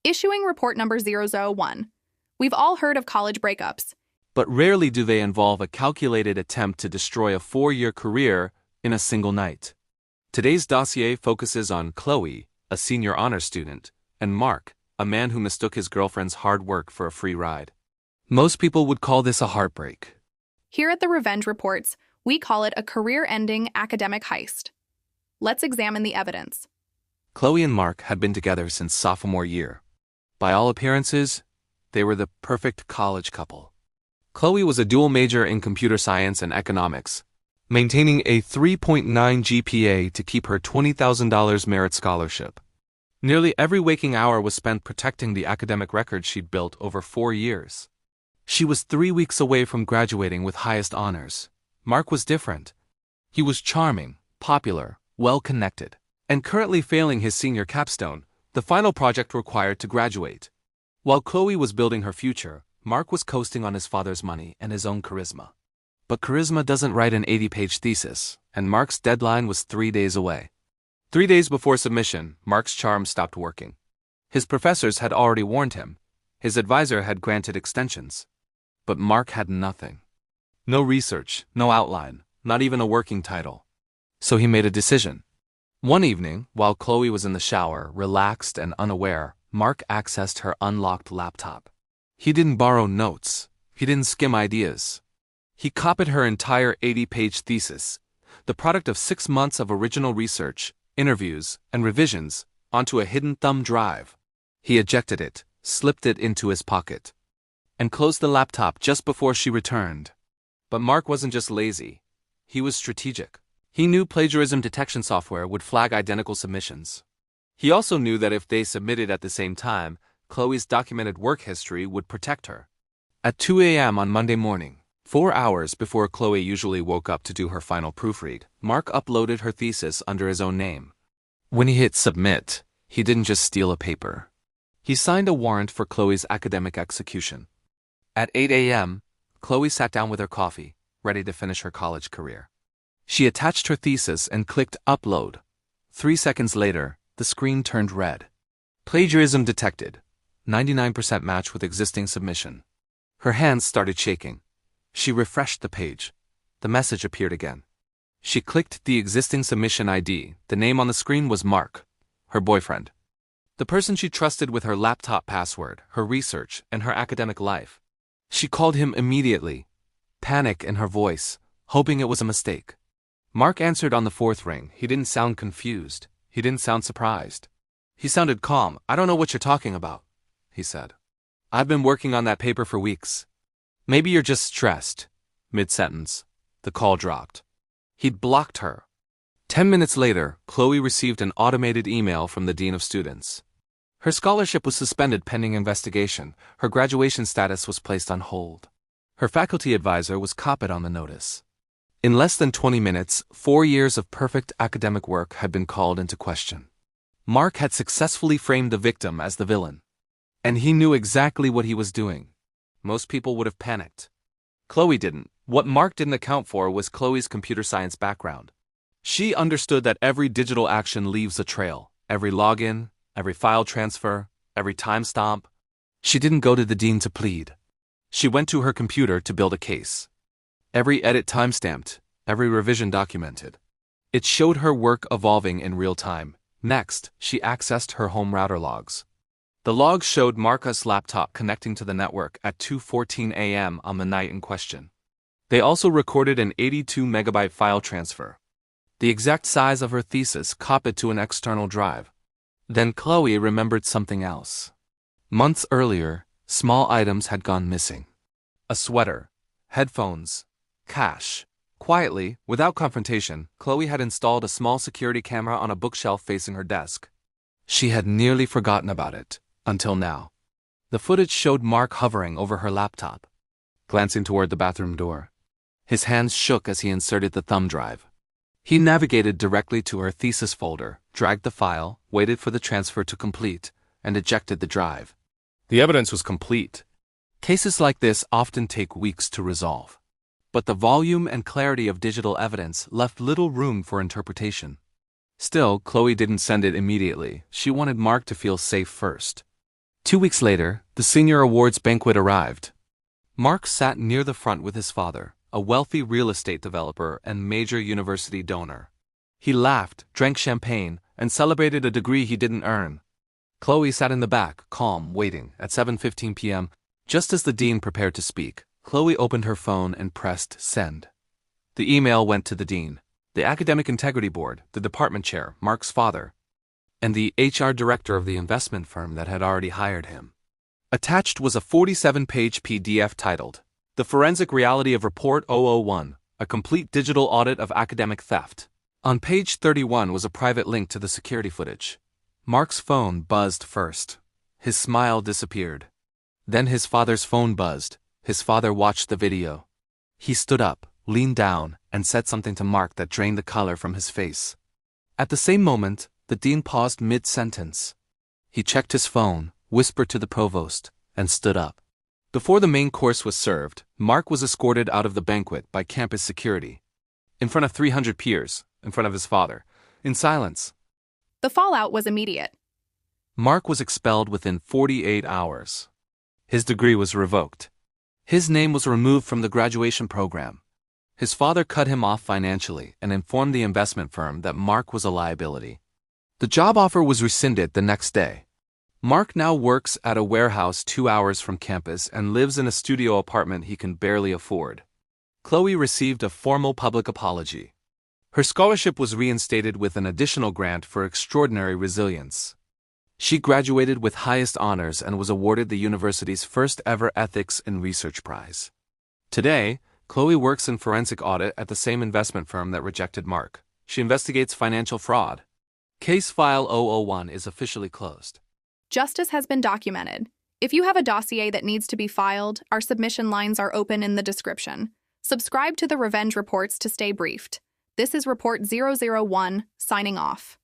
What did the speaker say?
Issuing report number 001. We've all heard of college breakups. But rarely do they involve a calculated attempt to destroy a 4-year career in a single night. Today's dossier focuses on Chloe, a senior honor student, and Mark, a man who mistook his girlfriend's hard work for a free ride. Most people would call this a heartbreak. Here at the Revenge Reports, we call it a career-ending academic heist. Let's examine the evidence. Chloe and Mark had been together since sophomore year. By all appearances, they were the perfect college couple. Chloe was a dual major in computer science and economics, maintaining a 3.9 GPA to keep her $20,000 merit scholarship. Nearly every waking hour was spent protecting the academic record she'd built over 4 years. She was 3 weeks away from graduating with highest honors. Mark was different. He was charming, popular, well-connected, and currently failing his senior capstone, the final project required to graduate. While Chloe was building her future, Mark was coasting on his father's money and his own charisma. But charisma doesn't write an 80-page thesis, and Mark's deadline was 3 days away. 3 days before submission, Mark's charm stopped working. His professors had already warned him. His advisor had granted extensions. But Mark had nothing. No research, no outline, not even a working title. So he made a decision. One evening, while Chloe was in the shower, relaxed and unaware, Mark accessed her unlocked laptop. He didn't borrow notes. He didn't skim ideas. He copied her entire 80-page thesis, the product of 6 months of original research, interviews, and revisions, onto a hidden thumb drive. He ejected it, slipped it into his pocket, and closed the laptop just before she returned. But Mark wasn't just lazy. He was strategic. He knew plagiarism detection software would flag identical submissions. He also knew that if they submitted at the same time, Chloe's documented work history would protect her. At 2 a.m. on Monday morning, 4 hours before Chloe usually woke up to do her final proofread, Mark uploaded her thesis under his own name. When he hit submit, he didn't just steal a paper. He signed a warrant for Chloe's academic execution. At 8 a.m., Chloe sat down with her coffee, ready to finish her college career. She attached her thesis and clicked upload. 3 seconds later, the screen turned red. Plagiarism detected. 99% match with existing submission. Her hands started shaking. She refreshed the page. The message appeared again. She clicked the existing submission ID. The name on the screen was Mark, her boyfriend. The person she trusted with her laptop password, her research, and her academic life. She called him immediately, panic in her voice, hoping it was a mistake. Mark answered on the 4th ring. He didn't sound confused. He didn't sound surprised. He sounded calm. "I don't know what you're talking about," he said. "I've been working on that paper for weeks." "Maybe you're just stressed." Mid-sentence, the call dropped. He'd blocked her. 10 minutes later, Chloe received an automated email from the dean of students. Her scholarship was suspended pending investigation. Her graduation status was placed on hold. Her faculty advisor was copied on the notice. In less than 20 minutes, 4 years of perfect academic work had been called into question. Mark had successfully framed the victim as the villain. And he knew exactly what he was doing. Most people would have panicked. Chloe didn't. What Mark didn't account for was Chloe's computer science background. She understood that every digital action leaves a trail. Every login, every file transfer, every timestamp. She didn't go to the dean to plead. She went to her computer to build a case. Every edit timestamped, every revision documented. It showed her work evolving in real time. Next, she accessed her home router logs. The logs showed Mark's laptop connecting to the network at 2:14 a.m. on the night in question. They also recorded an 82-megabyte file transfer, the exact size of her thesis copied to an external drive. Then Chloe remembered something else. Months earlier, small items had gone missing. A sweater, headphones, cash. Quietly, without confrontation, Chloe had installed a small security camera on a bookshelf facing her desk. She had nearly forgotten about it, until now. The footage showed Mark hovering over her laptop, glancing toward the bathroom door. His hands shook as he inserted the thumb drive. He navigated directly to her thesis folder, dragged the file, waited for the transfer to complete, and ejected the drive. The evidence was complete. Cases like this often take weeks to resolve. But the volume and clarity of digital evidence left little room for interpretation. Still, Chloe didn't send it immediately. She wanted Mark to feel safe first. 2 weeks later, the senior awards banquet arrived. Mark sat near the front with his father, a wealthy real estate developer and major university donor. He laughed, drank champagne, and celebrated a degree he didn't earn. Chloe sat in the back, calm, waiting. At 7:15 p.m., just as the dean prepared to speak, Chloe opened her phone and pressed send. The email went to the dean, the Academic Integrity Board, the department chair, Mark's father, and the HR director of the investment firm that had already hired him. Attached was a 47-page PDF titled, The Forensic Reality of Report 001, a complete digital audit of academic theft. On page 31 was a private link to the security footage. Mark's phone buzzed first. His smile disappeared. Then his father's phone buzzed. His father watched the video. He stood up, leaned down, and said something to Mark that drained the color from his face. At the same moment, the dean paused mid-sentence. He checked his phone, whispered to the provost, and stood up. Before the main course was served, Mark was escorted out of the banquet by campus security. In front of 300 peers, in front of his father, in silence. The fallout was immediate. Mark was expelled within 48 hours. His degree was revoked. His name was removed from the graduation program. His father cut him off financially and informed the investment firm that Mark was a liability. The job offer was rescinded the next day. Mark now works at a warehouse 2 hours from campus and lives in a studio apartment he can barely afford. Chloe received a formal public apology. Her scholarship was reinstated with an additional grant for extraordinary resilience. She graduated with highest honors and was awarded the university's first ever Ethics in Research Prize. Today, Chloe works in forensic audit at the same investment firm that rejected Mark. She investigates financial fraud. Case file 001 is officially closed. Justice has been documented. If you have a dossier that needs to be filed, our submission lines are open in the description. Subscribe to the Revenge Reports to stay briefed. This is Report 001, signing off.